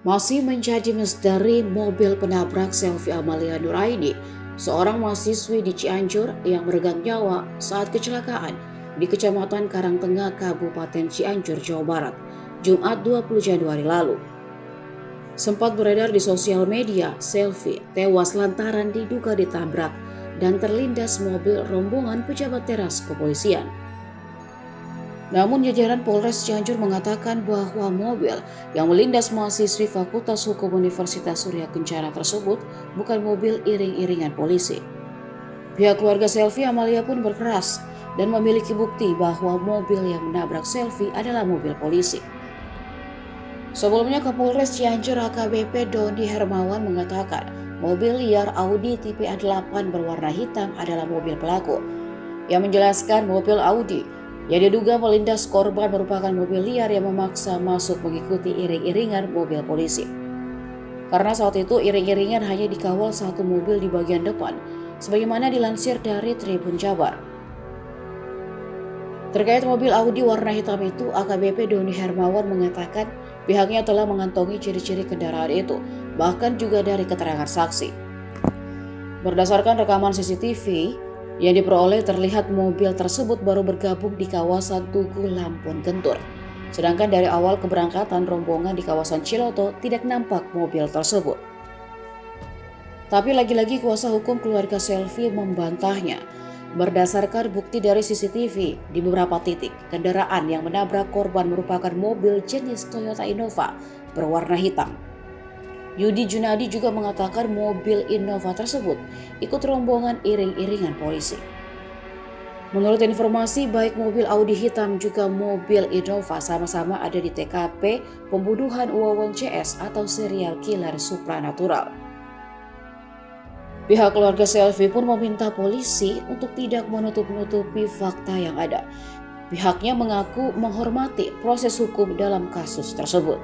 Masih menjadi misteri mobil penabrak Selvi Amalia Nuraini, seorang mahasiswi di Cianjur yang meregang nyawa saat kecelakaan di Kecamatan Karangtengah, Kabupaten Cianjur, Jawa Barat, Jumat 20 Januari lalu. Sempat beredar di sosial media, Selvi tewas lantaran diduga ditabrak dan terlindas mobil rombongan pejabat teras kepolisian. Namun jajaran Polres Cianjur mengatakan bahwa mobil yang melindas mahasiswi Fakultas Hukum Universitas Surya Kencana tersebut bukan mobil iring-iringan polisi. Pihak keluarga Selvi Amalia pun berkeras dan memiliki bukti bahwa mobil yang menabrak Selvi adalah mobil polisi. Sebelumnya Kapolres Cianjur AKBP Doni Hermawan mengatakan mobil liar Audi tipe A8 berwarna hitam adalah mobil pelaku. Yang menjelaskan mobil Audi yang diduga melindas korban merupakan mobil liar yang memaksa masuk mengikuti iring-iringan mobil polisi. Karena saat itu iring-iringan hanya dikawal satu mobil di bagian depan, sebagaimana dilansir dari Tribun Jabar. Terkait mobil Audi warna hitam itu, AKBP Doni Hermawan mengatakan pihaknya telah mengantongi ciri-ciri kendaraan itu, bahkan juga dari keterangan saksi. Berdasarkan rekaman CCTV, yang diperoleh terlihat mobil tersebut baru bergabung di kawasan Tugu Lampung Gentur. Sedangkan dari awal keberangkatan rombongan di kawasan Ciloto tidak nampak mobil tersebut. Tapi lagi-lagi kuasa hukum keluarga Selvi membantahnya. Berdasarkan bukti dari CCTV di beberapa titik, kendaraan yang menabrak korban merupakan mobil jenis Toyota Innova berwarna hitam. Yudi Junadi juga mengatakan mobil Innova tersebut ikut rombongan iring-iringan polisi. Menurut informasi, baik mobil Audi hitam juga mobil Innova sama-sama ada di TKP pembunuhan Wawon CS atau serial killer supranatural. Pihak keluarga Selvi pun meminta polisi untuk tidak menutup-nutupi fakta yang ada. Pihaknya mengaku menghormati proses hukum dalam kasus tersebut.